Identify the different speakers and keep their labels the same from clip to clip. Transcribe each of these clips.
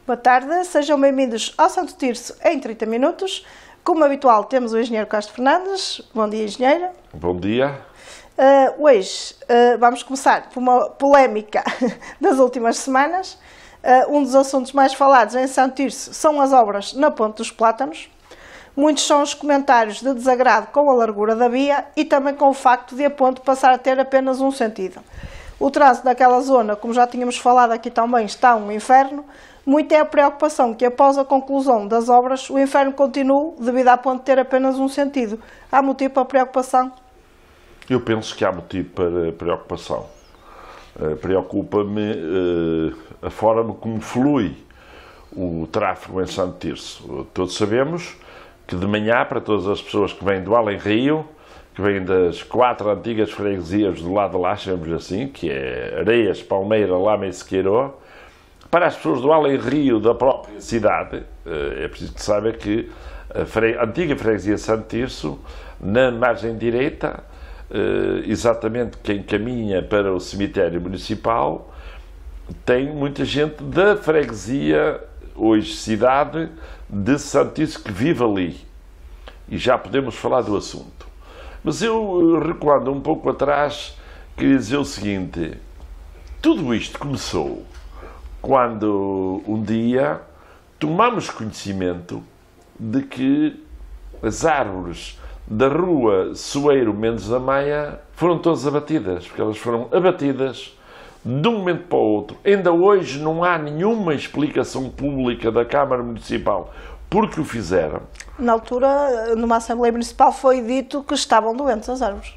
Speaker 1: Boa tarde, sejam bem-vindos ao Santo Tirso em 30 minutos. Como habitual, temos o engenheiro Castro Fernandes. Bom dia, engenheiro.
Speaker 2: Bom dia.
Speaker 1: Hoje vamos começar por uma polémica das últimas semanas. Um dos assuntos mais falados em Santo Tirso são as obras na Ponte dos Plátanos. Muitos são os comentários de desagrado com a largura da via e também com o facto de a ponte passar a ter apenas um sentido. O trânsito daquela zona, como já tínhamos falado aqui também, está um inferno. Muita é a preocupação que após a conclusão das obras o inferno continue devido à ponte ter apenas um sentido. Há motivo para preocupação?
Speaker 2: Eu penso que há motivo para preocupação. Preocupa-me a forma como flui o tráfego em Santo Tirso. Todos sabemos que de manhã, para todas as pessoas que vêm do Além Rio, que vêm das 4 antigas freguesias do lado de lá, chamamos assim, que é Areias, Palmeira, Lama e Sequeiró, para as pessoas do Além Rio da própria cidade, é preciso que saiba que a antiga freguesia de Santo Tirso, na margem direita, exatamente quem caminha para o cemitério municipal, tem muita gente da freguesia, hoje cidade, de Santo Tirso que vive ali. E já podemos falar do assunto. Mas eu, recuando um pouco atrás, queria dizer o seguinte: tudo isto começou quando um dia tomamos conhecimento de que as árvores da rua Soeiro Mendes da Maia foram todas abatidas, porque elas foram abatidas de um momento para o outro. Ainda hoje não há nenhuma explicação pública da Câmara Municipal porque o fizeram.
Speaker 1: Na altura, numa Assembleia Municipal, foi dito que estavam doentes as árvores.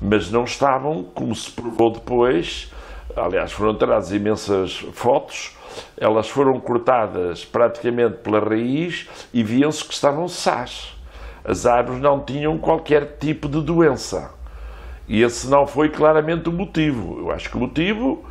Speaker 2: Mas não estavam, como se provou depois. Aliás, foram tiradas imensas fotos, elas foram cortadas praticamente pela raiz e viam-se que estavam sás. As árvores não tinham qualquer tipo de doença. E esse não foi claramente o motivo. Eu acho que o motivo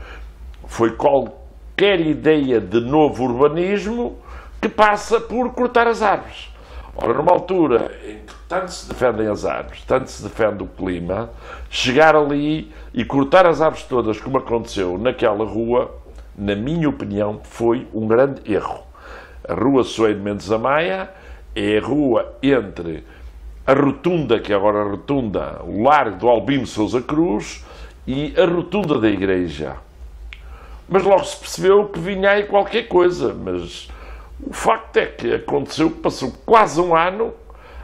Speaker 2: foi qualquer ideia de novo urbanismo que passa por cortar as árvores. Ora, numa altura em que tanto se defendem as árvores, tanto se defende o clima, chegar ali e cortar as árvores todas, como aconteceu naquela rua, na minha opinião, foi um grande erro. A rua Soeiro Mendes da Maia é a rua entre a rotunda, que é agora a rotunda, o Largo do Albino Sousa Cruz, e a rotunda da igreja. Mas logo se percebeu que vinha aí qualquer coisa, mas o facto é que aconteceu que passou quase um ano,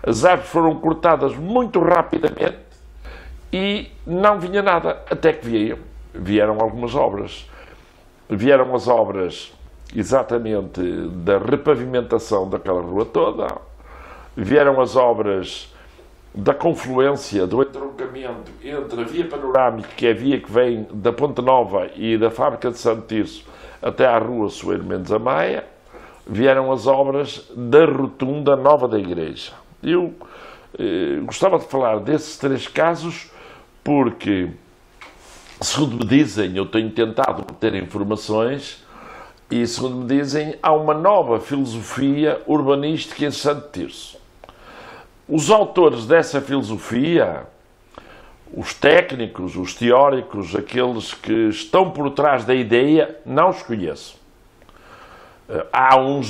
Speaker 2: as árvores foram cortadas muito rapidamente e não vinha nada, até que vieram algumas obras. Vieram as obras exatamente da repavimentação daquela rua toda, vieram as obras da confluência, do entroncamento entre a via panorâmica, que é a via que vem da Ponte Nova e da Fábrica de Santo Tirso até à rua Soeiro Mendes da Maia, vieram as obras da rotunda nova da igreja. Eu gostava de falar desses 3 casos porque, segundo me dizem, eu tenho tentado obter informações e, segundo me dizem, há uma nova filosofia urbanística em Santo Tirso. Os autores dessa filosofia, os técnicos, os teóricos, aqueles que estão por trás da ideia, não os conheço. Há uns,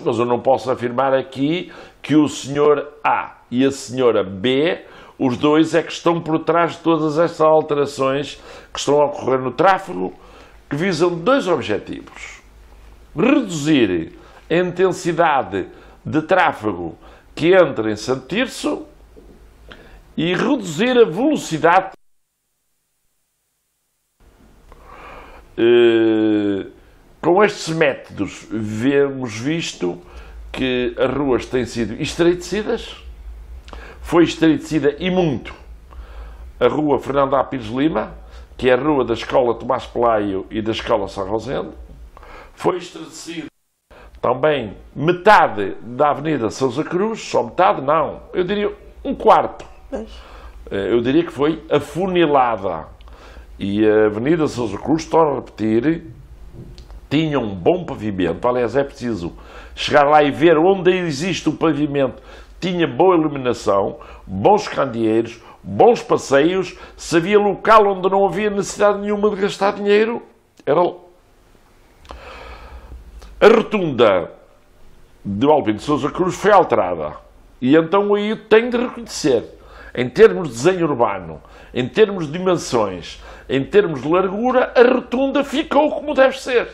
Speaker 2: mas eu não posso afirmar aqui que o senhor A e a senhora B, os dois é que estão por trás de todas estas alterações que estão a ocorrer no tráfego, que visam 2 objetivos: reduzir a intensidade de tráfego que entra em Santo Tirso e reduzir a velocidade. Com estes métodos, vemos visto que as ruas têm sido estreitecidas. Foi estreitecida e muito a rua Fernando A. Pires Lima, que é a rua da Escola Tomás Pelaio e da Escola São Rosendo. Foi estreitecida também metade da Avenida Sousa Cruz, só metade não, eu diria um quarto. Eu diria que foi afunilada. E a Avenida Sousa Cruz, torno a repetir, tinha um bom pavimento. Aliás, é preciso chegar lá e ver onde existe o pavimento. Tinha boa iluminação, bons candeeiros, bons passeios. Se havia local onde não havia necessidade nenhuma de gastar dinheiro, era lá. A rotunda de Albino de Sousa Cruz foi alterada. E então aí tenho de reconhecer, em termos de desenho urbano, em termos de dimensões, em termos de largura, a rotunda ficou como deve ser.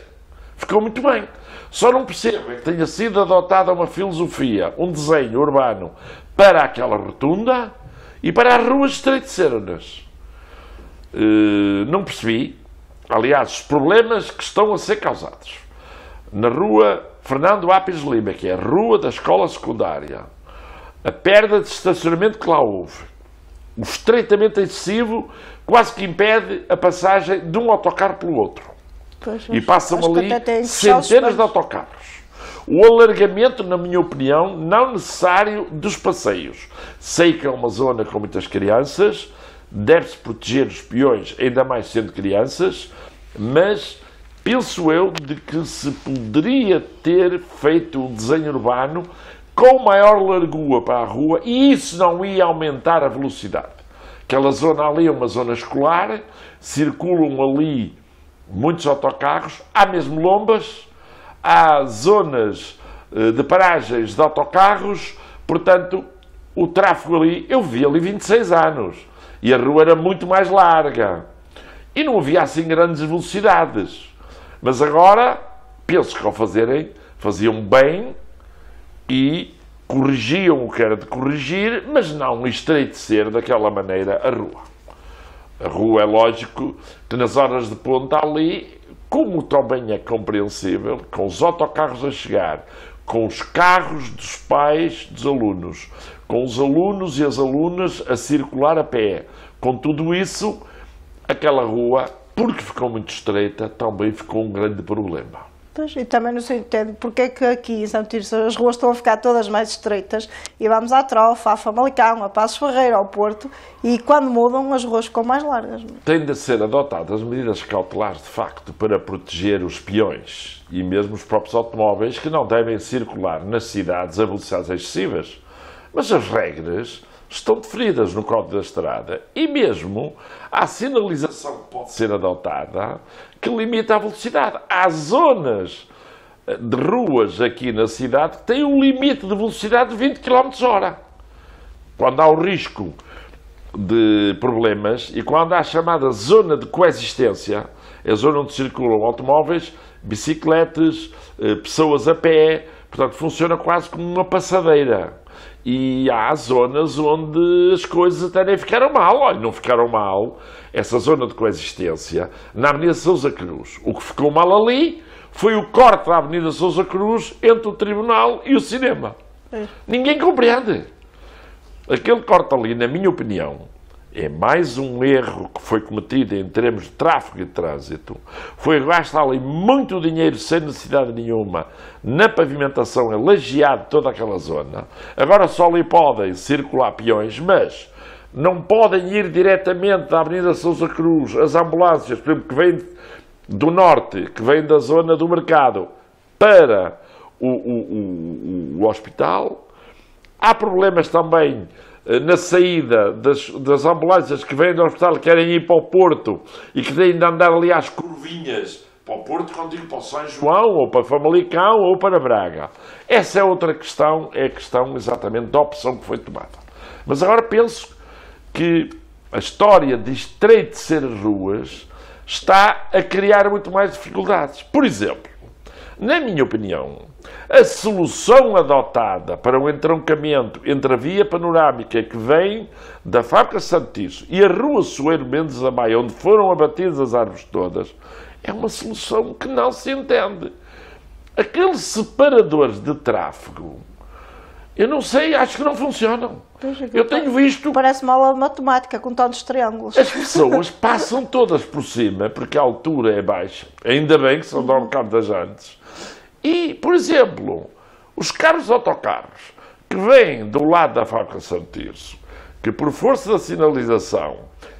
Speaker 2: Ficou muito bem. Só não percebo que tenha sido adotada uma filosofia, um desenho urbano para aquela rotunda e para as ruas estreiteceras. Não percebi. Aliás, os problemas que estão a ser causados na rua Fernando Apis Lima, que é a rua da escola secundária, a perda de estacionamento que lá houve, o estreitamento excessivo quase que impede a passagem de um autocarro pelo outro.
Speaker 1: Pois,
Speaker 2: E passam ali centenas de autocarros. O alargamento, na minha opinião, não necessário dos passeios. Sei que é uma zona com muitas crianças, deve-se proteger os peões, ainda mais sendo crianças, mas penso eu de que se poderia ter feito um desenho urbano com maior largura para a rua e isso não ia aumentar a velocidade. Aquela zona ali é uma zona escolar, circulam ali muitos autocarros, há mesmo lombas, há zonas de paragens de autocarros, portanto, o tráfego ali, eu vi ali 26 anos, e a rua era muito mais larga, e não havia assim grandes velocidades. Mas agora, penso que ao fazerem, faziam bem e corrigiam o que era de corrigir, mas não estreitecer daquela maneira a rua. A rua é lógico que nas horas de ponta ali, como também é compreensível, com os autocarros a chegar, com os carros dos pais dos alunos, com os alunos e as alunas a circular a pé, com tudo isso, aquela rua, porque ficou muito estreita, também ficou um grande problema.
Speaker 1: Pois, e também não se entende porque é que aqui em Santo Tirso as ruas estão a ficar todas mais estreitas e vamos à Trofa, à Famalicão, a Passos Ferreira, ao Porto e quando mudam as ruas ficam mais largas.
Speaker 2: Têm de ser adotadas medidas cautelares de facto para proteger os peões e mesmo os próprios automóveis que não devem circular nas cidades a velocidades excessivas. Mas as regras estão definidas no Código da Estrada e mesmo há sinalização que pode ser adotada que limita a velocidade. Há zonas de ruas aqui na cidade que têm um limite de velocidade de 20 km/h. Quando há o risco de problemas e quando há a chamada zona de coexistência, é a zona onde circulam automóveis, bicicletas, pessoas a pé, portanto funciona quase como uma passadeira. E há zonas onde as coisas até nem ficaram mal. Olha, não ficaram mal essa zona de coexistência na Avenida Sousa Cruz. O que ficou mal ali foi o corte da Avenida Sousa Cruz entre o Tribunal e o cinema. Ninguém compreende. Aquele corte ali, na minha opinião, é mais um erro que foi cometido em termos de tráfego e de trânsito. Foi gastar ali muito dinheiro sem necessidade nenhuma na pavimentação, lajeado toda aquela zona. Agora só ali podem circular peões, mas não podem ir diretamente da Avenida Sousa Cruz as ambulâncias, por exemplo, que vêm do norte, que vêm da zona do mercado, para o hospital. Há problemas também na saída das ambulâncias que vêm do hospital, querem ir para o Porto e que têm de andar ali às curvinhas para o Porto, quando digo para o São João, ou para Famalicão, ou para Braga. Essa é outra questão, é a questão exatamente da opção que foi tomada. Mas agora penso que a história de estreitecer as ruas está a criar muito mais dificuldades. Por exemplo, na minha opinião, a solução adotada para o entroncamento entre a via panorâmica que vem da Fábrica Santo Tirso e a rua Soeiro Mendes da Maia, onde foram abatidas as árvores todas, é uma solução que não se entende. Aqueles separadores de tráfego, eu não sei, acho que não funcionam. Eu tenho visto...
Speaker 1: Parece uma aula de matemática com tantos triângulos.
Speaker 2: As pessoas passam todas por cima, porque a altura é baixa. Ainda bem que são de um cabo das antes. E, por exemplo, os carros autocarros que vêm do lado da Fábrica Santo Tirso, que por força da sinalização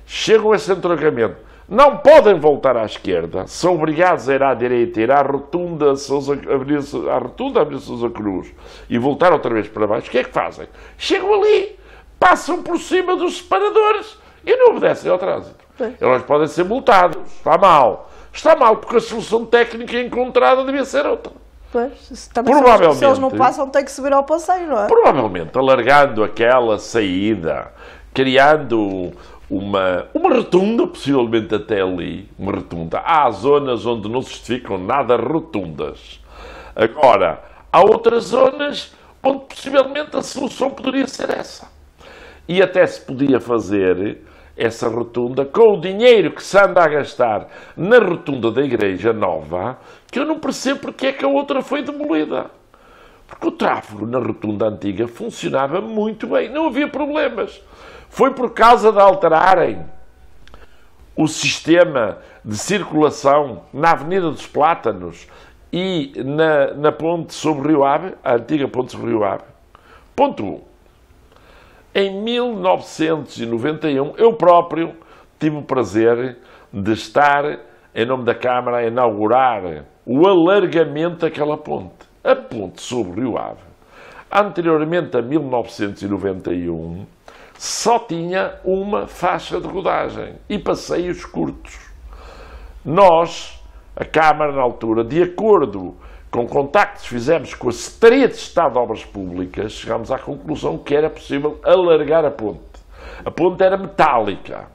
Speaker 2: chegam a esse entroncamento, não podem voltar à esquerda, são obrigados a ir à direita, ir à rotunda Avenida Sousa Cruz e voltar outra vez para baixo. O que é que fazem? Chegam ali, passam por cima dos separadores e não obedecem ao trânsito. Eles podem ser multados. Está mal. Está mal porque a solução técnica encontrada devia ser outra.
Speaker 1: Pois, também se eles não passam, tem que subir ao passeio, não é?
Speaker 2: Provavelmente, alargando aquela saída, criando uma rotunda, possivelmente até ali, uma rotunda. Há zonas onde não se justificam nada rotundas. Agora, há outras zonas onde possivelmente a solução poderia ser essa. E até se podia fazer essa rotunda com o dinheiro que se anda a gastar na rotunda da Igreja Nova, que eu não percebo porque é que a outra foi demolida. Porque o tráfego na rotunda antiga funcionava muito bem, não havia problemas. Foi por causa de alterarem o sistema de circulação na Avenida dos Plátanos e na ponte sobre o Rio Ave, a antiga ponte sobre o Rio Ave. Ponto 1. Em 1991, eu próprio tive o prazer de estar, em nome da Câmara, a inaugurar o alargamento daquela ponte. A ponte sobre o Rio Ave, anteriormente a 1991, só tinha uma faixa de rodagem e passeios curtos. Nós, a Câmara, na altura, de acordo com contactos que fizemos com a Secretaria de Estado de Obras Públicas, chegámos à conclusão que era possível alargar a ponte. A ponte era metálica.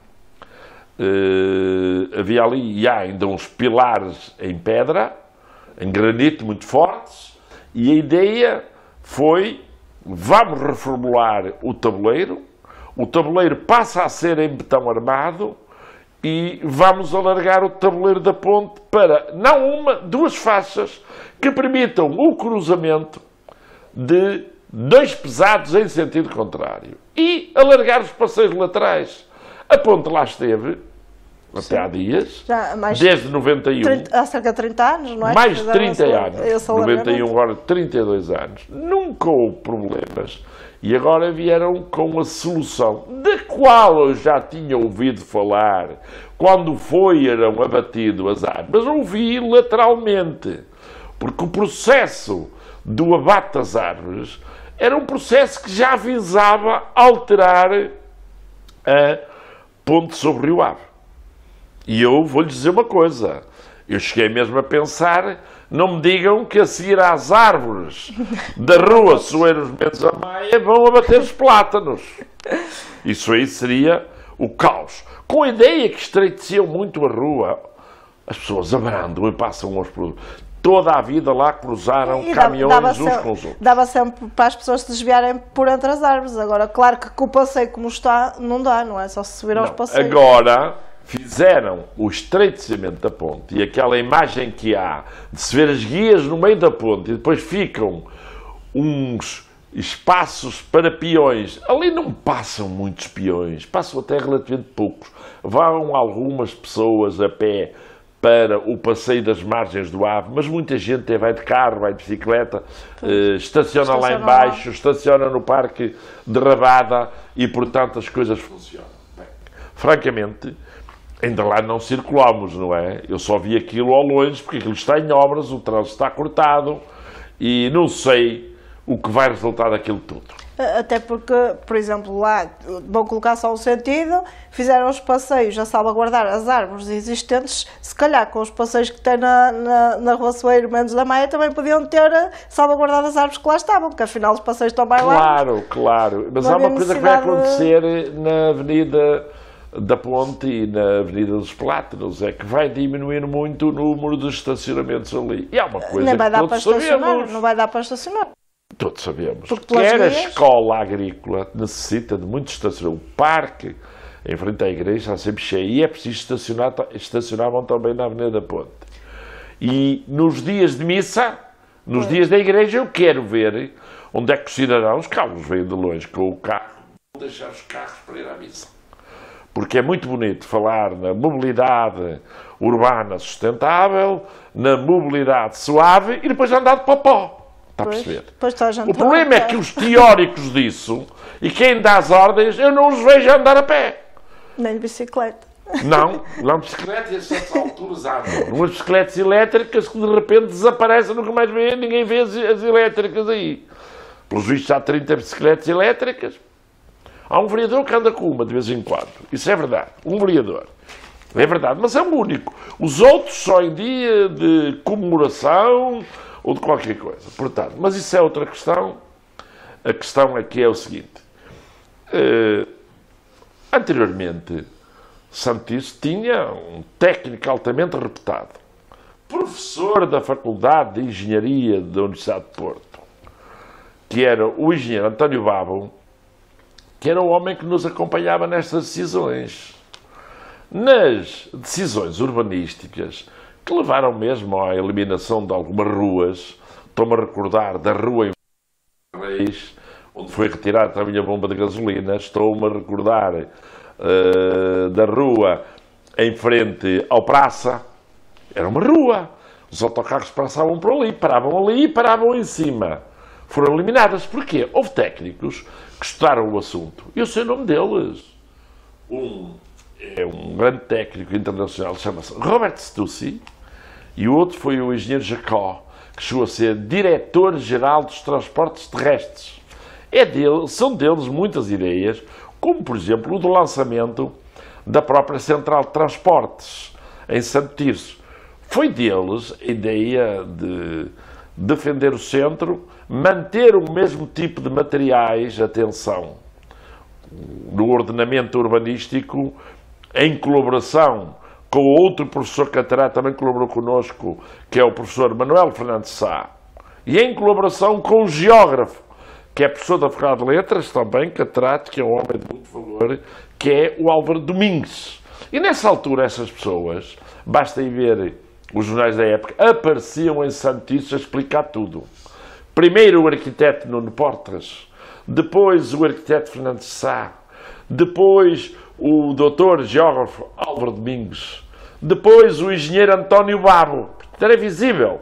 Speaker 2: Havia ali e há ainda uns pilares em pedra, em granito muito fortes, e a ideia foi: vamos reformular o tabuleiro passa a ser em betão armado e vamos alargar o tabuleiro da ponte para, não uma, duas faixas que permitam o cruzamento de dois pesados em sentido contrário e alargar os passeios laterais. A ponte lá esteve, até há dias, desde 91.
Speaker 1: Há cerca de 30 anos, não é?
Speaker 2: Mais de 30 anos. 91, agora 32 anos. Nunca houve problemas. E agora vieram com a solução, da qual eu já tinha ouvido falar quando foram abatidas as árvores. Mas ouvi lateralmente, porque o processo do abate das árvores era um processo que já visava alterar a ponte sobre o Rio Ave. E eu vou-lhes dizer uma coisa, eu cheguei mesmo a pensar, não me digam que a seguir às árvores da rua Soeiros Mendes a Maia vão abater os plátanos. Isso aí seria o caos. Com a ideia que estreiteciam muito a rua, as pessoas abrandam e passam aos produtos. Toda a vida lá cruzaram caminhões uns com os outros.
Speaker 1: Dava sempre para as pessoas se desviarem por entre as árvores. Agora, claro que com o passeio como está, não dá, não é só se subir aos passeios.
Speaker 2: Agora fizeram o estreitecimento da ponte e aquela imagem que há de se ver as guias no meio da ponte e depois ficam uns espaços para peões. Ali não passam muitos peões, passam até relativamente poucos. Vão algumas pessoas a pé para o passeio das margens do Ave, mas muita gente vai de carro, vai de bicicleta, estaciona lá em baixo, estaciona no Parque de Rabada e, portanto, as coisas funcionam. Bem, francamente, ainda lá não circulamos, não é? Eu só vi aquilo ao longe, porque aquilo está em obras, o trânsito está cortado e não sei o que vai resultar daquilo tudo.
Speaker 1: Até porque, por exemplo, lá vão colocar só um sentido, fizeram os passeios a salvaguardar as árvores existentes, se calhar com os passeios que tem na Rua Soeiro Mendes da Maia também podiam ter salvaguardado as árvores que lá estavam, porque afinal os passeios estão bem lá.
Speaker 2: Claro. Mas há uma coisa que vai acontecer na Avenida da Ponte e na Avenida dos Plátanos, é que vai diminuir muito o número de estacionamentos ali. E há uma coisa que todos sabemos.
Speaker 1: Não vai dar para estacionar.
Speaker 2: Todos sabemos. Quer a escola agrícola necessita de muito estacionamento. O parque, em frente à igreja, está sempre cheio. E é preciso estacionar. Estacionavam também na Avenida da Ponte. E nos dias de missa, nos dias da igreja, eu quero ver onde é que os cidadãos, Carlos veio de longe com o carro, vão deixar os carros para ir à missa. Porque é muito bonito falar na mobilidade urbana sustentável, na mobilidade suave e depois andar de popó. Está a perceber? O problema é que os teóricos disso e quem dá as ordens, eu não os vejo andar a pé.
Speaker 1: Nem de bicicleta.
Speaker 2: Não de bicicleta e a certas alturas andam. Umas bicicletas elétricas que de repente desaparecem, nunca mais vê, ninguém vê as elétricas aí. Pelos vistos há 30 bicicletas elétricas. Há um vereador que anda com uma de vez em quando. Isso é verdade. Um vereador. É verdade, mas é o único. Os outros só em dia de comemoração ou de qualquer coisa. Portanto, mas isso é outra questão. A questão aqui é o seguinte. Anteriormente, Santo Tirso tinha um técnico altamente reputado, professor da Faculdade de Engenharia da Universidade de Porto, que era o engenheiro António Babo, que era o homem que nos acompanhava nestas decisões. Nas decisões urbanísticas, que levaram mesmo à eliminação de algumas ruas, estou-me a recordar da rua em Reis, onde foi retirada também a bomba de gasolina, estou-me a recordar da rua em frente ao Praça, era uma rua, os autocarros passavam por ali e paravam em cima. Foram eliminadas. Porquê? Houve técnicos que estudaram o assunto. Eu sei o nome deles. É um grande técnico internacional, chama-se Robert Stussy, e o outro foi o engenheiro Jacó, que chegou a ser diretor-geral dos transportes terrestres. São deles muitas ideias, como, por exemplo, o do lançamento da própria Central de Transportes, em Santo Tirso. Foi deles a ideia de defender o centro, manter o mesmo tipo de materiais, atenção, no ordenamento urbanístico, em colaboração com outro professor que também colaborou connosco, que é o professor Manuel Fernandes Sá, e em colaboração com o geógrafo, que é professor da Faculdade de Letras também, catedrático, que é um homem de muito valor, que é o Álvaro Domingues. E nessa altura essas pessoas, basta ir ver os jornais da época, apareciam em Santo Tirso a explicar tudo. Primeiro o arquiteto Nuno Portas, depois o arquiteto Fernandes Sá, depois o doutor geógrafo Álvaro Domingues, depois o engenheiro António Babo. Era visível.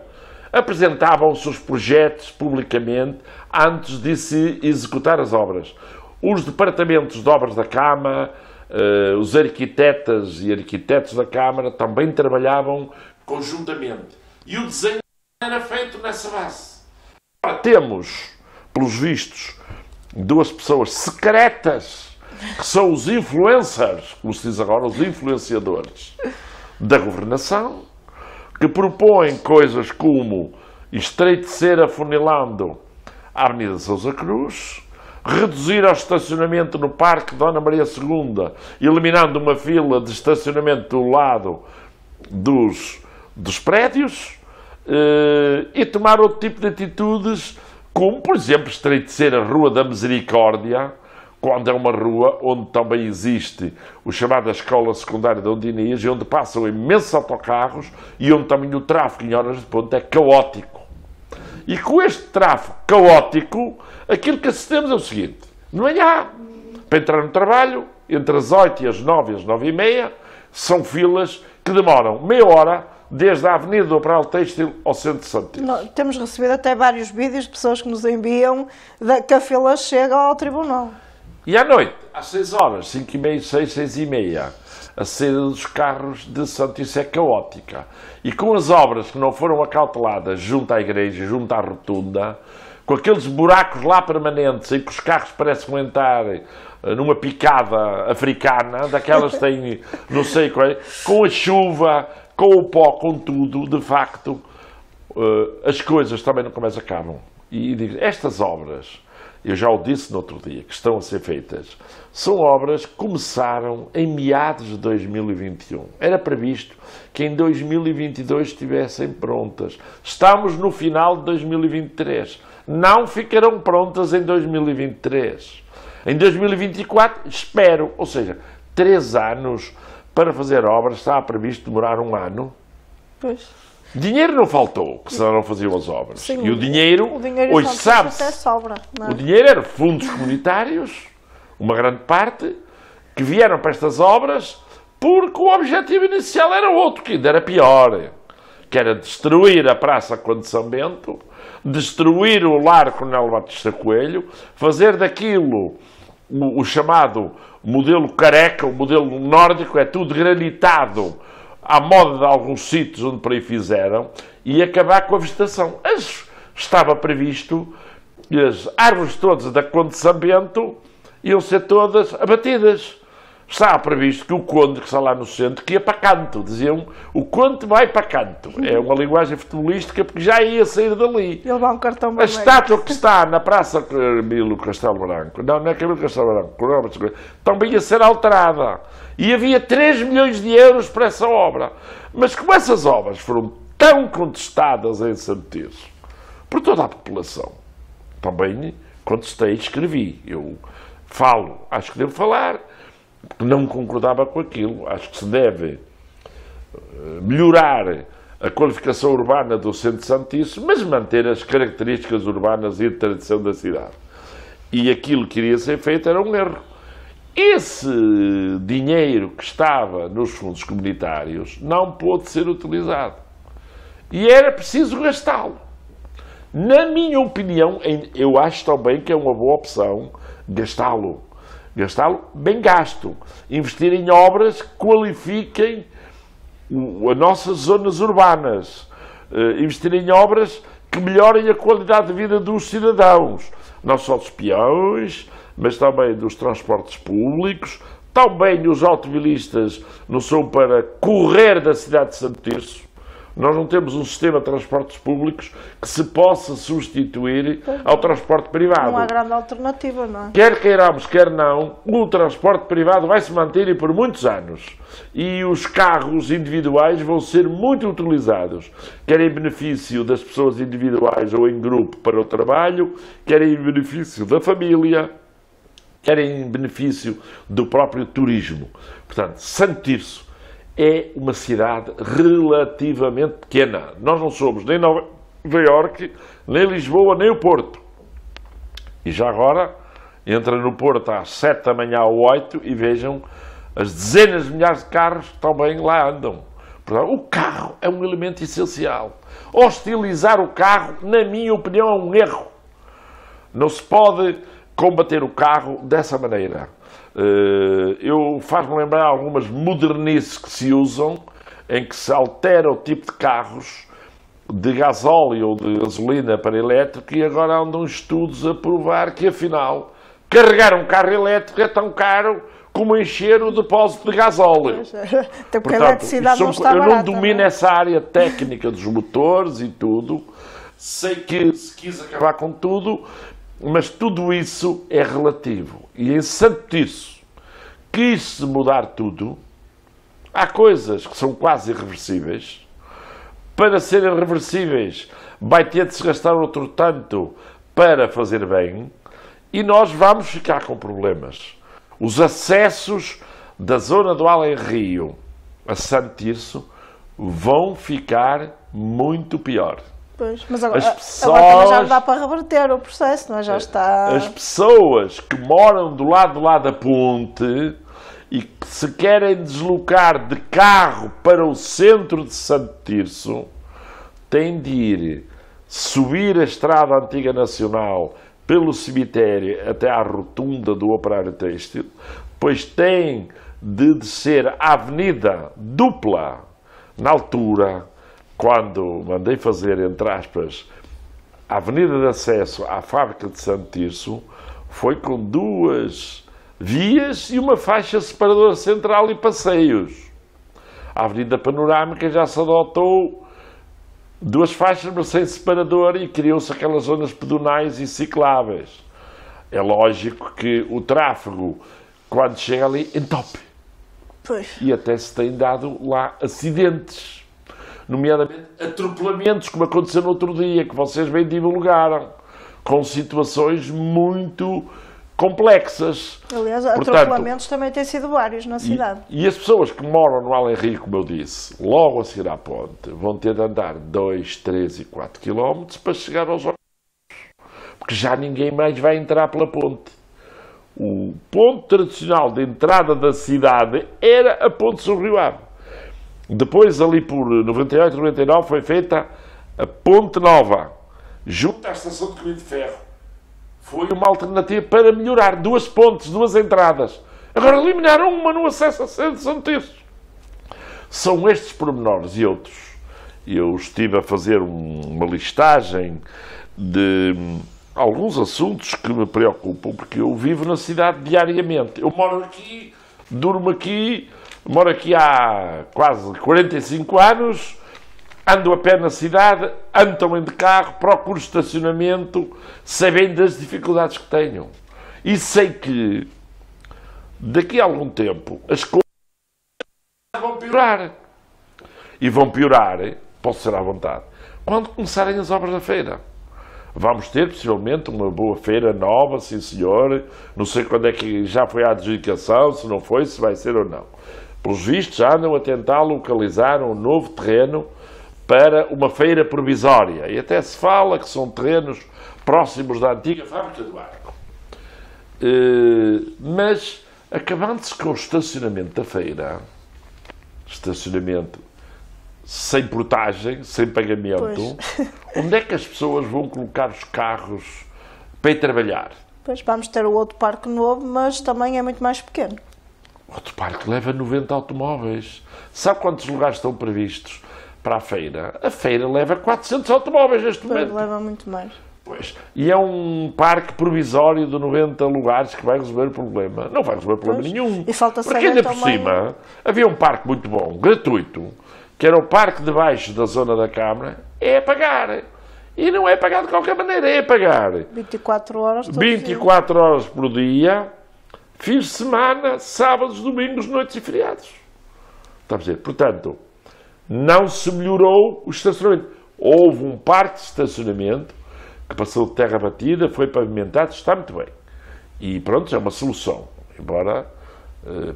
Speaker 2: Apresentavam-se os projetos publicamente antes de se executar as obras. Os departamentos de obras da Câmara, os arquitetas e arquitetos da Câmara também trabalhavam conjuntamente. E o desenho era feito nessa base. Agora, temos, pelos vistos, duas pessoas secretas, que são os influencers, como se diz agora, os influenciadores da governação, que propõem coisas como estreitecer afunilando a Avenida Sousa Cruz, reduzir o estacionamento no Parque Dona Maria II, eliminando uma fila de estacionamento do lado dos prédios, e tomar outro tipo de atitudes, como, por exemplo, estreitecer a Rua da Misericórdia, quando é uma rua onde também existe o chamado Escola Secundária de Ondinias, e onde passam imensos autocarros, e onde também o tráfego em horas de ponta é caótico. E com este tráfego caótico, aquilo que assistimos é o seguinte: de manhã, para entrar no trabalho, entre as 8 e as 9 e as 9h30, são filas que demoram meia hora, desde a Avenida do Operário Têxtil ao centro de Santo Tirso.
Speaker 1: Temos recebido até vários vídeos de pessoas que nos enviam que a fila chega ao tribunal.
Speaker 2: E à noite, às 6 horas, 5h30, 6h30, a saída dos carros de Santo Tirso é caótica. E com as obras que não foram acauteladas junto à igreja, junto à rotunda, com aqueles buracos lá permanentes em que os carros parecem entrar numa picada africana, daquelas que têm, não sei qual é, com a chuva, com o pó, com tudo, de facto, as coisas também nunca mais acabam. E digo, estas obras, eu já o disse no outro dia, que estão a ser feitas, são obras que começaram em meados de 2021. Era previsto que em 2022 estivessem prontas. Estamos no final de 2023. Não ficarão prontas em 2023. Em 2024, espero, ou seja, 3 anos para fazer obras, está previsto demorar 1 ano.
Speaker 1: Pois.
Speaker 2: Dinheiro não faltou, que senão não faziam as obras.
Speaker 1: Sim,
Speaker 2: e o dinheiro hoje sabe-se. O dinheiro era fundos comunitários, uma grande parte, que vieram para estas obras porque o objetivo inicial era outro, que ainda era pior, que era destruir a Praça Conde de São Bento, destruir o Lar Coronel Batista Coelho, fazer daquilo o chamado modelo careca, o modelo nórdico, é tudo granitado, à moda de alguns sítios onde por aí fizeram, e acabar com a vegetação. Estava previsto que as árvores todas da Conde de São Bento iam ser todas abatidas. Estava previsto que o conde, que está lá no centro, que ia para canto. Diziam, o conde vai para canto. É uma linguagem futebolística, porque já ia sair dali.
Speaker 1: Ele dá um cartão
Speaker 2: A
Speaker 1: vermelho.
Speaker 2: estátua que está na Praça Camilo Castelo Branco, não é Camilo Castelo Branco, também ia ser alterada. E havia 3 milhões de euros para essa obra. Mas como essas obras foram tão contestadas em Santo Tirso, por toda a população, também contestei e escrevi. Eu falo, acho que devo falar, porque não concordava com aquilo. Acho que se deve melhorar a qualificação urbana do centro de Santo Tirso, mas manter as características urbanas e de tradição da cidade. E aquilo que iria ser feito era um erro. Esse dinheiro que estava nos fundos comunitários não pôde ser utilizado. E era preciso gastá-lo. Na minha opinião, eu acho também que é uma boa opção gastá-lo. Gastá-lo bem gasto. Investir em obras que qualifiquem as nossas zonas urbanas. Investir em obras que melhorem a qualidade de vida dos cidadãos. Não só dos peões, mas também dos transportes públicos. Também os automobilistas não são para correr da cidade de Santo Tirso. Nós não temos um sistema de transportes públicos que se possa substituir ao transporte privado.
Speaker 1: Não há grande alternativa, não é?
Speaker 2: Quer queiramos, quer não, o transporte privado vai se manter e por muitos anos. E os carros individuais vão ser muito utilizados, quer em benefício das pessoas individuais ou em grupo para o trabalho, quer em benefício da família, quer em benefício do próprio turismo. Portanto, Santo Tirso é uma cidade relativamente pequena. Nós não somos nem Nova Iorque, nem Lisboa, nem o Porto. E já agora, entra no Porto às 7 da manhã ou 8 e vejam as dezenas de milhares de carros que também lá andam. Portanto, o carro é um elemento essencial. Hostilizar o carro, na minha opinião, é um erro. Não se pode combater o carro dessa maneira. Faz-me lembrar algumas modernices que se usam, em que se altera o tipo de carros de gasóleo ou de gasolina para elétrico, e agora andam estudos a provar que, afinal, carregar um carro elétrico é tão caro como encher o depósito de gasóleo.
Speaker 1: Até porque a eletricidade não está barata.
Speaker 2: Eu não domino essa área técnica dos motores e tudo. Sei que se quis acabar com tudo, mas tudo isso é relativo. E em Santo Tirso quis-se mudar tudo. Há coisas que são quase irreversíveis. Para serem reversíveis, vai ter de se gastar outro tanto para fazer bem. E nós vamos ficar com problemas. Os acessos da zona do Além-Rio a Santo Tirso vão ficar muito pior.
Speaker 1: Pois, mas agora também já dá para reverter o processo, não é? Já está...
Speaker 2: As pessoas que moram do lado da ponte e que se querem deslocar de carro para o centro de Santo Tirso têm de ir subir a Estrada Antiga Nacional pelo cemitério até à rotunda do Operário Têxtil, depois têm de descer a Avenida Dupla, na altura, quando mandei fazer, entre aspas, a avenida de acesso à fábrica de Santo Tirso, foi com 2 vias e uma faixa separadora central e passeios. A avenida panorâmica já se adotou 2 faixas, mas sem separador, e criou-se aquelas zonas pedonais e cicláveis. É lógico que o tráfego, quando chega ali, entope.
Speaker 1: Pois.
Speaker 2: E até se tem dado lá acidentes. Nomeadamente atropelamentos, como aconteceu no outro dia, que vocês bem divulgaram, com situações muito complexas.
Speaker 1: Aliás, atropelamentos também têm sido vários na cidade.
Speaker 2: E as pessoas que moram no Além-Rio, como eu disse, logo a seguir à ponte, vão ter de andar 2, 3 e 4 quilómetros para chegar aos ônibus, porque já ninguém mais vai entrar pela ponte. O ponto tradicional de entrada da cidade era a ponte sobre o Rio Ave. Depois, ali por 98, 99, foi feita a Ponte Nova, junto à estação de caminho de ferro. Foi uma alternativa para melhorar 2 pontes, 2 entradas. Agora eliminaram uma no acesso a Santo Tirso. São estes pormenores e outros. Eu estive a fazer uma listagem de alguns assuntos que me preocupam, porque eu vivo na cidade diariamente. Eu moro aqui durmo aqui, moro aqui há quase 45 anos, ando a pé na cidade, ando também de carro, procuro estacionamento, sabendo das dificuldades que tenho. E sei que daqui a algum tempo as coisas vão piorar. E vão piorar, posso ser à vontade, quando começarem as obras da feira. Vamos ter, possivelmente, uma boa feira nova, sim senhor. Não sei quando é que já foi a adjudicação, se não foi, se vai ser ou não. Pelos vistos, já andam a tentar localizar um novo terreno para uma feira provisória. E até se fala que são terrenos próximos da antiga fábrica do arco. Mas, acabando-se com o estacionamento da feira, estacionamento sem portagem, sem pagamento, onde é que as pessoas vão colocar os carros para ir trabalhar?
Speaker 1: Pois, vamos ter o outro parque novo, mas também é muito mais pequeno.
Speaker 2: O outro parque leva 90 automóveis. Sabe quantos lugares estão previstos para a feira? A feira leva 400 automóveis neste momento.
Speaker 1: Leva muito mais.
Speaker 2: Pois. E é um parque provisório de 90 lugares que vai resolver o problema. Não vai resolver problema nenhum.
Speaker 1: E falta
Speaker 2: porque ainda por cima, havia um parque muito bom, gratuito, que era o parque debaixo da zona da Câmara, é a pagar. E não é pagar de qualquer maneira, é a pagar.
Speaker 1: 24 horas todos
Speaker 2: 24 horas por dia, fins de semana, sábados, domingos, noites e feriados. Está a dizer? Portanto, não se melhorou o estacionamento. Houve um parque de estacionamento que passou de terra batida, foi pavimentado, está muito bem. E pronto, é uma solução. Embora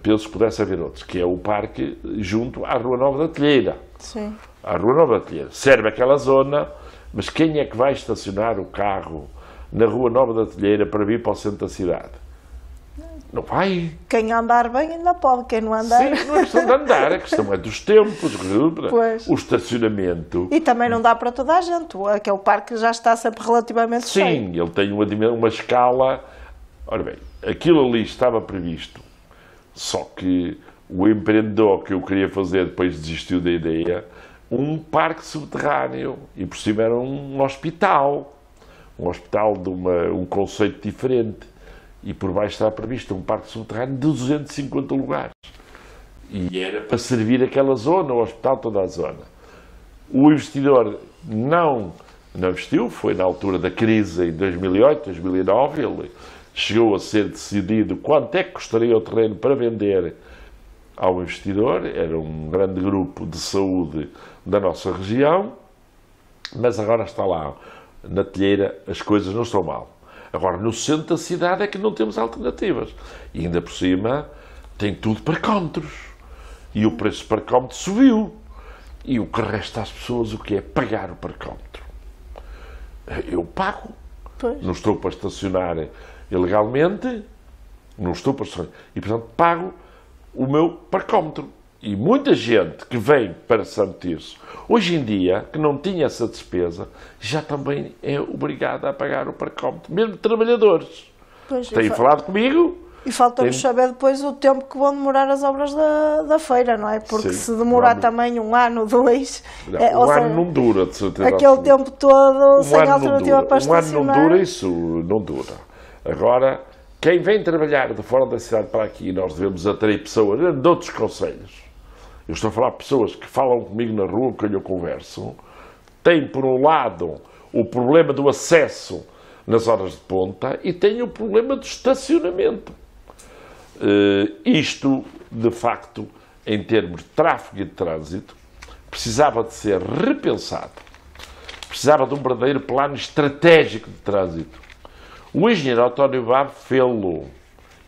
Speaker 2: penso que pudesse haver outros, que é o parque junto à Rua Nova da Telheira.
Speaker 1: Sim.
Speaker 2: A Rua Nova da Telheira. Serve aquela zona, mas quem é que vai estacionar o carro na Rua Nova da Telheira para vir para o centro da cidade? Não vai.
Speaker 1: Quem andar bem ainda pode, quem não andar...
Speaker 2: Sim, não é questão de andar, a questão é dos tempos,
Speaker 1: pois.
Speaker 2: O estacionamento.
Speaker 1: E também não dá para toda a gente, aquele parque já está sempre relativamente cheio.
Speaker 2: Sim, ele tem uma escala... Ora bem, aquilo ali estava previsto, só que o empreendedor que eu queria fazer depois desistiu da ideia, um parque subterrâneo, e por cima era um hospital de um conceito diferente. E por baixo estava previsto um parque subterrâneo de 250 lugares. E era para servir aquela zona, o hospital, toda a zona. O investidor não investiu, foi na altura da crise em 2008, 2009, ele chegou a ser decidido quanto é que custaria o terreno para vender ao investidor, era um grande grupo de saúde da nossa região, mas agora está lá, na Telheira, as coisas não estão mal. Agora, no centro da cidade é que não temos alternativas. E ainda por cima, tem tudo parquómetros. E o preço do parquómetro subiu. E o que resta às pessoas, o que é pagar o parquómetro? Eu pago.
Speaker 1: Pois.
Speaker 2: Não estou para estacionar ilegalmente. Não estou para estacionar. E, portanto, pago o meu parquómetro. E muita gente que vem para Santo Tirso, hoje em dia, que não tinha essa despesa, já também é obrigada a pagar o parquómetro, mesmo trabalhadores.
Speaker 1: Pois,
Speaker 2: têm falado comigo.
Speaker 1: E falta-nos saber depois o tempo que vão demorar as obras da feira, não é? Porque
Speaker 2: Sim,
Speaker 1: se demorar também 1 ano, 2...
Speaker 2: Não, um ano não dura, de certeza.
Speaker 1: Aquele tempo todo sem alternativa para estacionar.
Speaker 2: Um ano não dura, isso não dura. Agora, quem vem trabalhar de fora da cidade para aqui, nós devemos atrair pessoas de outros concelhos. Eu estou a falar de pessoas que falam comigo na rua, com quem eu converso, têm, por um lado, o problema do acesso nas horas de ponta e têm o problema do estacionamento. Isto, de facto, em termos de tráfego e de trânsito, precisava de ser repensado. Precisava de um verdadeiro plano estratégico de trânsito. O engenheiro António Barro fê-lo.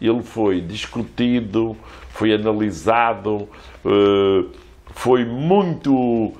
Speaker 2: Ele foi discutido, foi analisado, foi muito,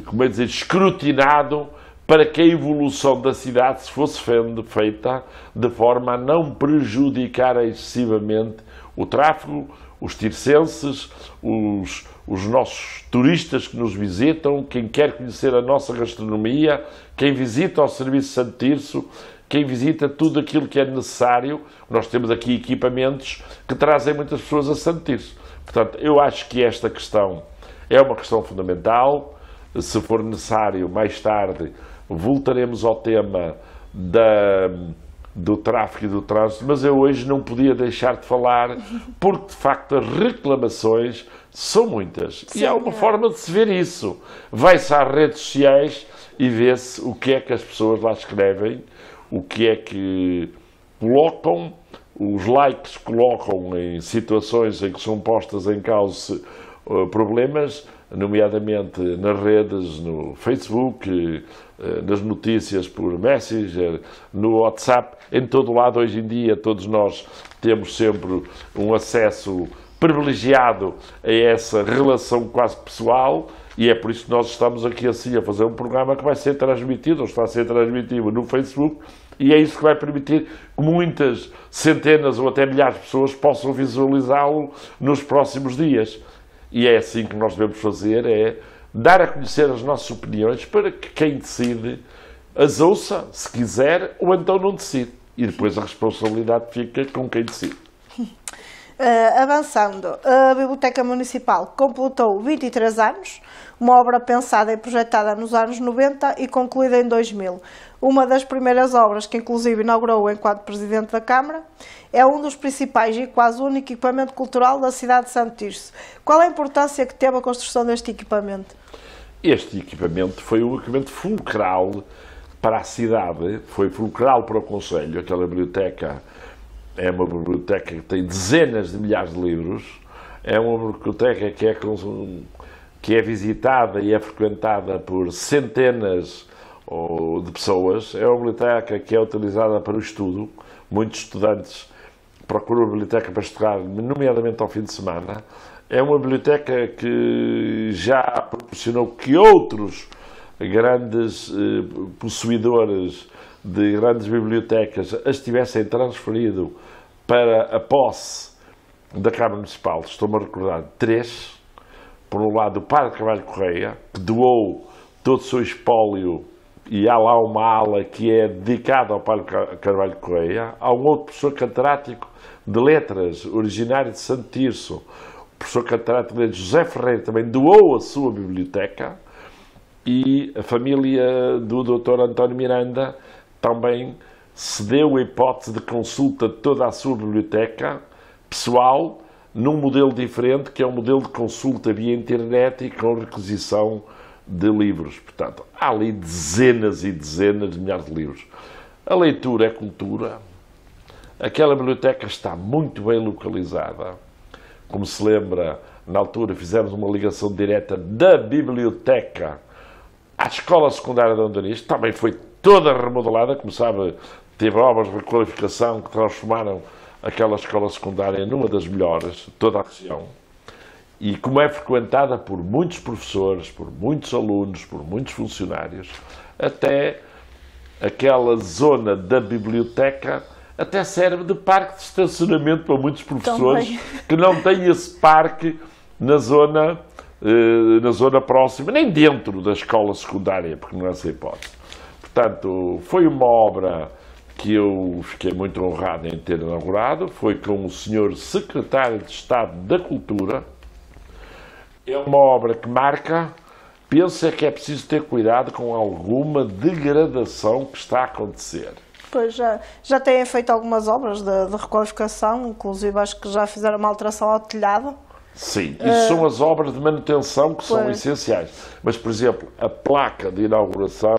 Speaker 2: como é dizer, escrutinado para que a evolução da cidade se fosse feita de forma a não prejudicar excessivamente o tráfego, os tircenses, os nossos turistas que nos visitam, quem quer conhecer a nossa gastronomia, quem visita o Serviço Santo Tirso, quem visita tudo aquilo que é necessário. Nós temos aqui equipamentos que trazem muitas pessoas a Santo Tirso. Portanto, eu acho que esta questão é uma questão fundamental. Se for necessário, mais tarde, voltaremos ao tema do tráfego e do trânsito, mas eu hoje não podia deixar de falar, porque de facto as reclamações são muitas.
Speaker 1: Sim,
Speaker 2: e há uma forma de se ver isso. Vai-se às redes sociais e vê-se o que é que as pessoas lá escrevem, o que é que colocam, os likes colocam em situações em que são postas em causa problemas, nomeadamente nas redes, no Facebook, nas notícias por Messenger, no WhatsApp, em todo lado hoje em dia todos nós temos sempre um acesso privilegiado a essa relação quase pessoal e é por isso que nós estamos aqui assim a fazer um programa que vai ser transmitido, ou está a ser transmitido no Facebook e é isso que vai permitir que muitas centenas ou até milhares de pessoas possam visualizá-lo nos próximos dias. E é assim que nós devemos fazer, é dar a conhecer as nossas opiniões para que quem decide as ouça, se quiser, ou então não decide. E depois a responsabilidade fica com quem decide.
Speaker 1: Avançando, a Biblioteca Municipal completou 23 anos, uma obra pensada e projetada nos anos 90 e concluída em 2000. Uma das primeiras obras que inclusive inaugurou enquanto Presidente da Câmara, é um dos principais e quase único equipamento cultural da cidade de Santo Tirso. Qual a importância que teve a construção deste equipamento?
Speaker 2: Este equipamento foi um equipamento fulcral para a cidade, foi fulcral para o Concelho. Aquela biblioteca é uma biblioteca que tem dezenas de milhares de livros, é uma biblioteca que é visitada e é frequentada por centenas de pessoas, é uma biblioteca que é utilizada para o estudo, muitos estudantes procuram a biblioteca para estudar, nomeadamente ao fim de semana, é uma biblioteca que já proporcionou que outros grandes possuidores de grandes bibliotecas as tivessem transferido para a posse da Câmara Municipal. Estou-me a recordar de 3. Por um lado, o Padre Carvalho Correia, que doou todo o seu espólio e há lá uma ala que é dedicada ao Padre Carvalho Correia. Há um outro professor catedrático de letras, originário de Santo Tirso, o professor catedrático de letras José Ferreira, também doou a sua biblioteca, e a família do Dr. António Miranda também cedeu a hipótese de consulta de toda a sua biblioteca pessoal num modelo diferente, que é um modelo de consulta via internet e com requisição de livros. Portanto, há ali dezenas e dezenas de milhares de livros. A leitura é cultura. Aquela biblioteca está muito bem localizada. Como se lembra, na altura fizemos uma ligação direta da biblioteca à Escola Secundária de Andonis, também foi toda remodelada, como sabe, teve obras de requalificação que transformaram aquela escola secundária numa das melhores de toda a região. E como é frequentada por muitos professores, por muitos alunos, por muitos funcionários, até aquela zona da biblioteca até serve de parque de estacionamento para muitos professores também, que não têm esse parque na zona próxima, nem dentro da escola secundária, porque não é essa hipótese. Portanto, foi uma obra que eu fiquei muito honrado em ter inaugurado, foi com o Sr. Secretário de Estado da Cultura. É uma obra que marca, penso que é preciso ter cuidado com alguma degradação que está a acontecer.
Speaker 1: Pois já têm feito algumas obras de requalificação, inclusive acho que já fizeram uma alteração ao telhado.
Speaker 2: Sim, isso são as obras de manutenção que são essenciais. Mas, por exemplo, a placa de inauguração,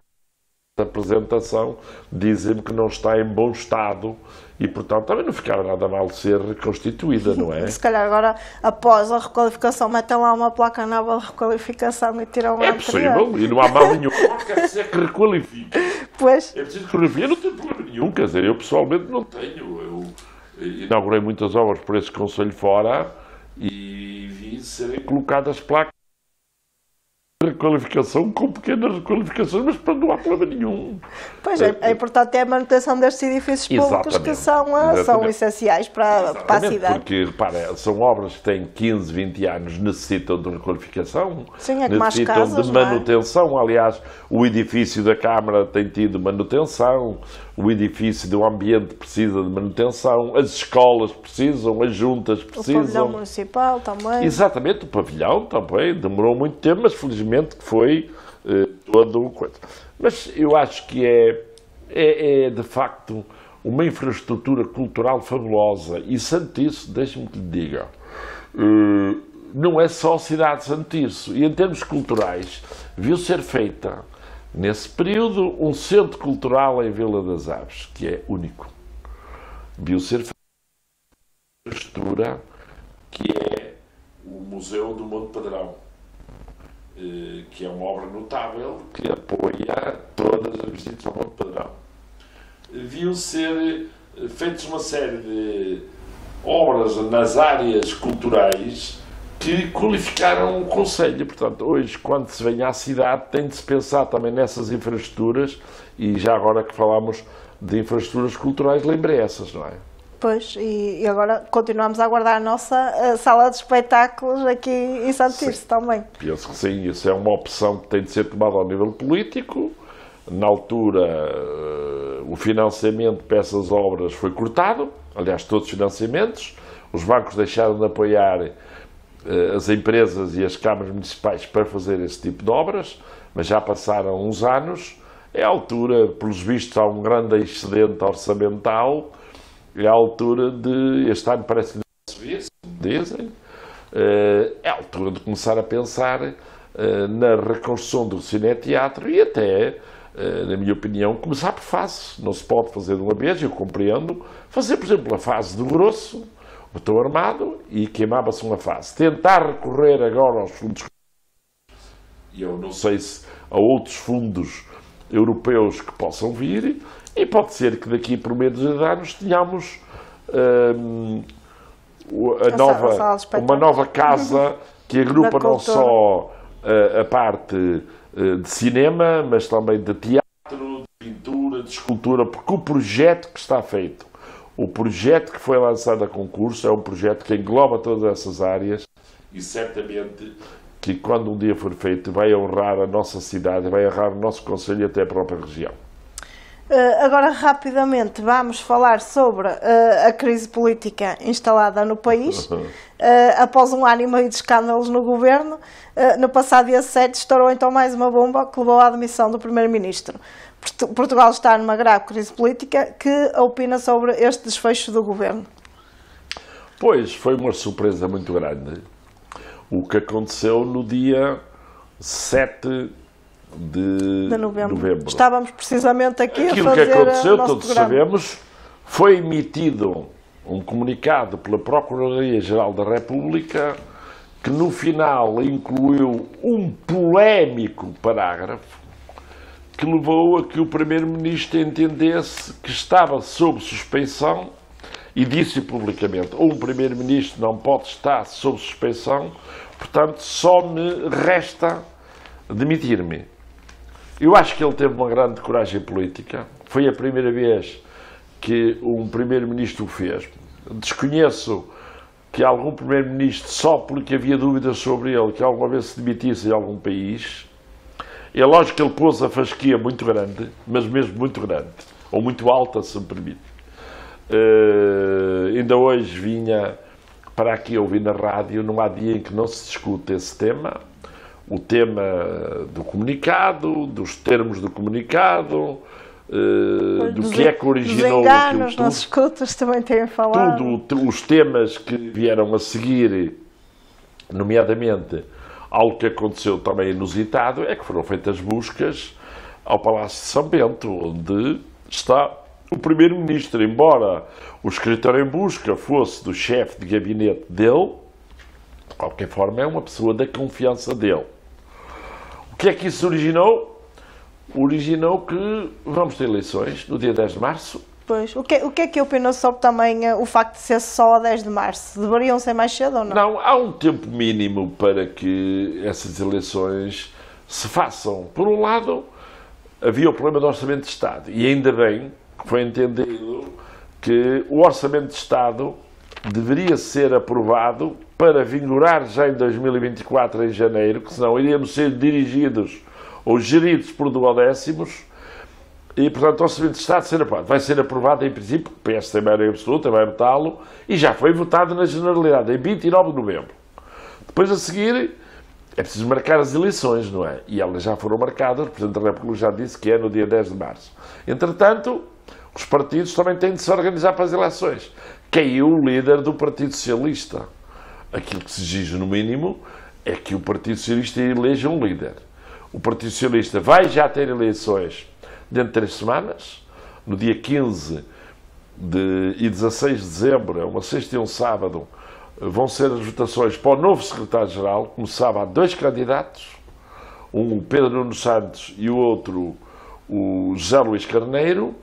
Speaker 2: da apresentação, dizem-me que não está em bom estado e, portanto, também não ficava nada mal de ser reconstituída, não é?
Speaker 1: Se calhar agora, após a requalificação, metem lá uma placa nova de requalificação e tiram a anterior.
Speaker 2: É possível, e não há mal nenhum. Quer dizer que requalifique.
Speaker 1: Pois.
Speaker 2: É preciso que requalifique. Eu não tenho problema nenhum, quer dizer, eu pessoalmente não tenho. Eu inaugurei muitas obras por esse concelho fora e vi serem colocadas placas de requalificação com pequenas requalificações, mas para não há problema nenhum.
Speaker 1: Pois é importante é a manutenção destes edifícios públicos que são essenciais para a cidade.
Speaker 2: Porque, repara, são obras que têm 15, 20 anos, necessitam de requalificação,
Speaker 1: sim, é que
Speaker 2: necessitam
Speaker 1: casas,
Speaker 2: de manutenção. Aliás, o edifício da Câmara tem tido manutenção, o edifício do ambiente precisa de manutenção, as escolas precisam, as juntas precisam. O
Speaker 1: pavilhão municipal também.
Speaker 2: Exatamente, o pavilhão também, demorou muito tempo, mas felizmente que foi todo o coisa. Mas eu acho que é de facto uma infraestrutura cultural fabulosa. E Santo Tirso, deixe-me que lhe diga, não é só a cidade de Santo Tirso. E em termos culturais, viu ser feita, nesse período, um centro cultural em Vila das Aves, que é único. Viu ser feita uma infraestrutura que é o Museu do Monte Padrão, que é uma obra notável que apoia todas as visitas ao Monte Padrão. Viu ser feitas uma série de obras nas áreas culturais que qualificaram o concelho. Portanto, hoje, quando se vem à cidade, tem de se pensar também nessas infraestruturas, e já agora que falamos de infraestruturas culturais, lembrei essas, não é?
Speaker 1: Pois, e agora continuamos a aguardar a nossa sala de espetáculos aqui em Santo Tirso também.
Speaker 2: Penso que sim, isso é uma opção que tem de ser tomada ao nível político. Na altura, o financiamento para essas obras foi cortado, aliás, todos os financiamentos. Os bancos deixaram de apoiar as empresas e as câmaras municipais para fazer esse tipo de obras, mas já passaram uns anos. É a altura, pelos vistos, há um grande excedente orçamental. É a altura de, este ano parece que não se vê, dizem, é a altura de começar a pensar na reconstrução do cineteatro e até, na minha opinião, começar por fases. Não se pode fazer de uma vez, eu compreendo, fazer, por exemplo, a fase do grosso, botão armado, e queimava-se uma fase. Tentar recorrer agora aos fundos, e eu não sei se há outros fundos europeus que possam vir, e pode ser que daqui por meio de anos tenhamos uma nova casa que agrupa não só a parte de cinema, mas também de teatro, de pintura, de escultura, porque o projeto que está feito, o projeto que foi lançado a concurso, é um projeto que engloba todas essas áreas e certamente que quando um dia for feito vai honrar a nossa cidade, vai honrar o nosso concelho e até a própria região.
Speaker 1: Agora, rapidamente, vamos falar sobre a crise política instalada no país. Após um ano e meio de escândalos no governo, no passado dia 7 estourou então mais uma bomba que levou à admissão do primeiro-ministro. Portugal está numa grave crise política. Que opina sobre este desfecho do governo?
Speaker 2: Pois, foi uma surpresa muito grande o que aconteceu no dia 7 de novembro.
Speaker 1: Estávamos precisamente aqui
Speaker 2: Aquilo
Speaker 1: a fazer
Speaker 2: que aconteceu, todos
Speaker 1: programa.
Speaker 2: sabemos, foi emitido um comunicado pela Procuradoria-Geral da República que no final incluiu um polémico parágrafo que levou a que o Primeiro-Ministro entendesse que estava sob suspeição e disse publicamente: um Primeiro-Ministro não pode estar sob suspeição, portanto só me resta demitir-me. Eu acho que ele teve uma grande coragem política. Foi a primeira vez que um primeiro-ministro o fez. Desconheço que algum primeiro-ministro, só porque havia dúvidas sobre ele, que alguma vez se demitisse em algum país. É lógico que ele pôs a fasquia muito grande, mas mesmo muito grande, ou muito alta, se me permite. Ainda hoje vinha para aqui ouvir na rádio, não há dia em que não se discute esse tema. O tema do comunicado, dos termos do comunicado, do que é que originou aquilo tudo.
Speaker 1: Nas escutas também têm falado.
Speaker 2: Tudo, os temas que vieram a seguir, nomeadamente algo que aconteceu também inusitado, é que foram feitas buscas ao Palácio de São Bento, onde está o Primeiro-Ministro. Embora o escritório em busca fosse do chefe de gabinete dele, de qualquer forma é uma pessoa da confiança dele. O que é que isso originou? Originou que vamos ter eleições no dia 10 de março.
Speaker 1: Pois, o que é que opina sobre também o facto de ser só a 10 de março? Deveriam ser mais cedo ou não?
Speaker 2: Não, há um tempo mínimo para que essas eleições se façam. Por um lado, havia o problema do Orçamento de Estado, e ainda bem que foi entendido que o Orçamento de Estado deveria ser aprovado para vigorar já em 2024, em janeiro, que senão iríamos ser dirigidos ou geridos por duodécimos, e, portanto, o Orçamento de Estado ser aprovado. Vai ser aprovado, em princípio, o PS tem maioria absoluta, vai votá-lo, e já foi votado na Generalidade, em 29 de novembro. Depois, a seguir, é preciso marcar as eleições, não é? E elas já foram marcadas, o Presidente da República já disse que é no dia 10 de março. Entretanto, os partidos também têm de se organizar para as eleições. Caiu o líder do Partido Socialista. Aquilo que se exige, no mínimo, é que o Partido Socialista eleja um líder. O Partido Socialista vai já ter eleições dentro de 3 semanas, no dia 15 e 16 de dezembro, é uma sexta e um sábado, vão ser as votações para o novo secretário-geral. Começava a 2 candidatos, um o Pedro Nuno Santos e o outro o José Luís Carneiro,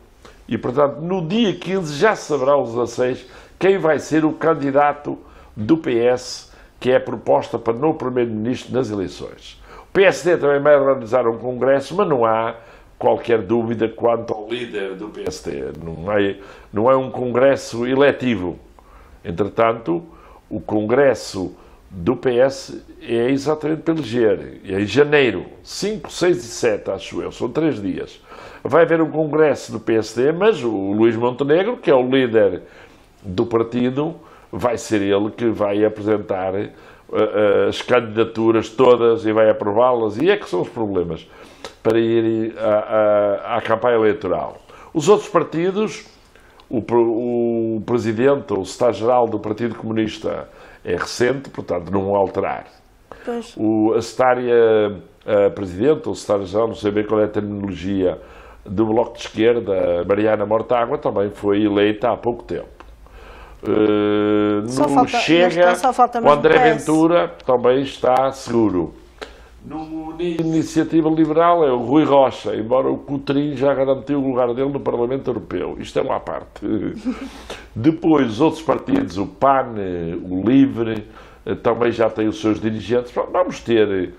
Speaker 2: e, portanto, no dia 15 já saberá o 16 quem vai ser o candidato do PS, que é a proposta para novo primeiro-ministro nas eleições. O PSD também vai organizar um congresso, mas não há qualquer dúvida quanto ao líder do PSD. Não é um congresso eletivo. Entretanto, o congresso do PS é exatamente para eleger. É em janeiro, 5, 6 e 7, acho eu, são 3 dias. Vai haver um congresso do PSD, mas o Luís Montenegro, que é o líder do partido, vai ser ele que vai apresentar as candidaturas todas e vai aprová-las, e é que são os problemas para ir à campanha eleitoral. Os outros partidos, o presidente, o secretário-geral do Partido Comunista é recente, portanto não vão alterar. A secretária presidente, ou secretário-geral, não sei bem qual é a terminologia, do Bloco de Esquerda, Mariana Mortágua, também foi eleita há pouco tempo. No Chega, o André Ventura também está seguro. Na Iniciativa Liberal é o Rui Rocha, embora o Coutrinho já garantiu o lugar dele no Parlamento Europeu. Isto é uma parte. Depois, os outros partidos, o PAN, o LIVRE, também já têm os seus dirigentes. Vamos ter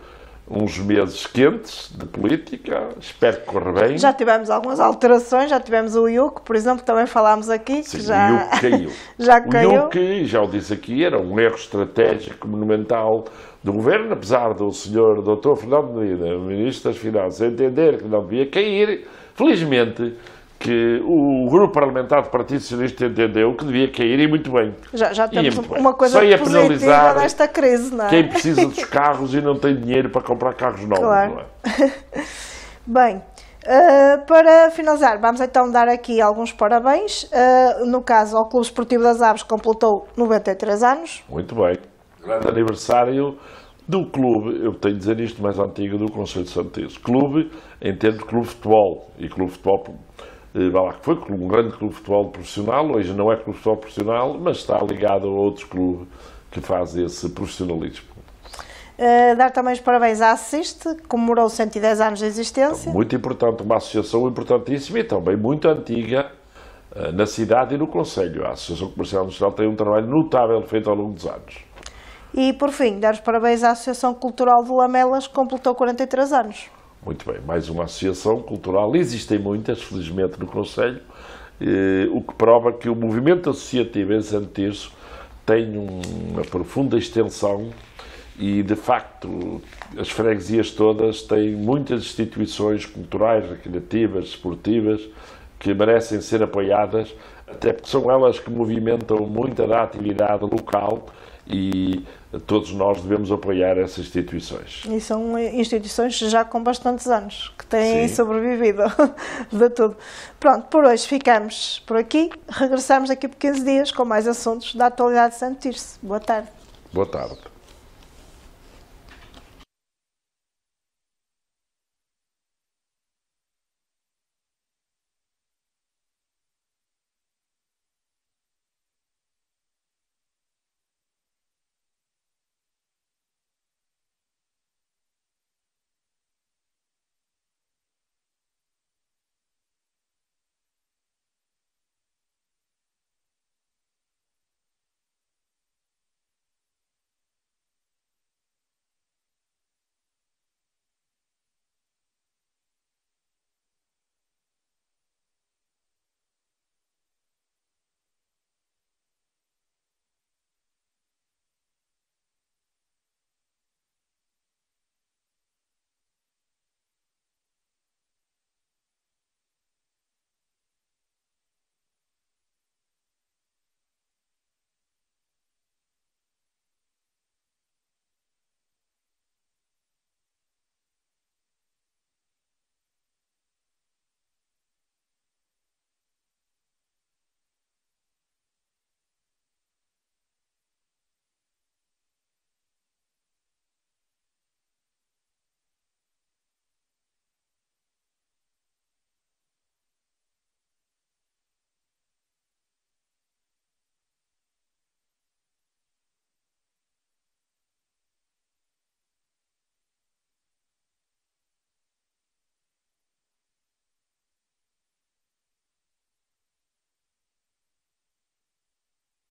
Speaker 2: uns meses quentes de política, espero que corra bem.
Speaker 1: Já tivemos algumas alterações, já tivemos o IUC, por exemplo, que também falámos aqui.
Speaker 2: Sim,
Speaker 1: que já...
Speaker 2: o IUC caiu.
Speaker 1: Já caiu.
Speaker 2: O IUC, já o disse aqui, era um erro estratégico monumental do Governo, apesar do senhor Dr. Fernando Medina, Ministro das Finanças, entender que não devia cair. Felizmente, que o grupo parlamentar do Partido Socialista entendeu que devia cair, e muito bem.
Speaker 1: Já temos uma coisa positiva desta crise, não é?
Speaker 2: Quem precisa dos carros e não tem dinheiro para comprar carros novos,
Speaker 1: claro.
Speaker 2: Não é?
Speaker 1: Bem, para finalizar, vamos então dar aqui alguns parabéns. No caso, ao Clube Esportivo das Aves, completou 93 anos.
Speaker 2: Muito bem. Grande aniversário do clube, eu tenho de dizer isto, mais antigo do Conselho de Santo Tirso. Clube, em termos de clube de futebol, e clube de futebol que foi um grande clube de futebol profissional, hoje não é clube de futebol profissional, mas está ligado a outros clubes que fazem esse profissionalismo.
Speaker 1: Dar também os parabéns à Assiste, que comemorou 110 anos de existência.
Speaker 2: Muito importante, uma associação importantíssima e também muito antiga na cidade e no Conselho. A Associação Comercial Nacional tem um trabalho notável feito ao longo dos anos.
Speaker 1: E, por fim, dar os parabéns à Associação Cultural de Lamelas, que completou 43 anos.
Speaker 2: Muito bem, mais uma associação cultural. Existem muitas, felizmente, no Conselho, o que prova que o movimento associativo em Santo Tirso tem uma profunda extensão e, de facto, as freguesias todas têm muitas instituições culturais, recreativas, esportivas, que merecem ser apoiadas, até porque são elas que movimentam muita da atividade local e todos nós devemos apoiar essas instituições.
Speaker 1: E são instituições já com bastantes anos, que têm
Speaker 2: Sim.
Speaker 1: sobrevivido de tudo. Pronto, por hoje ficamos por aqui. Regressamos daqui por 15 dias com mais assuntos da atualidade de Santo Tirso. Boa tarde.
Speaker 2: Boa tarde.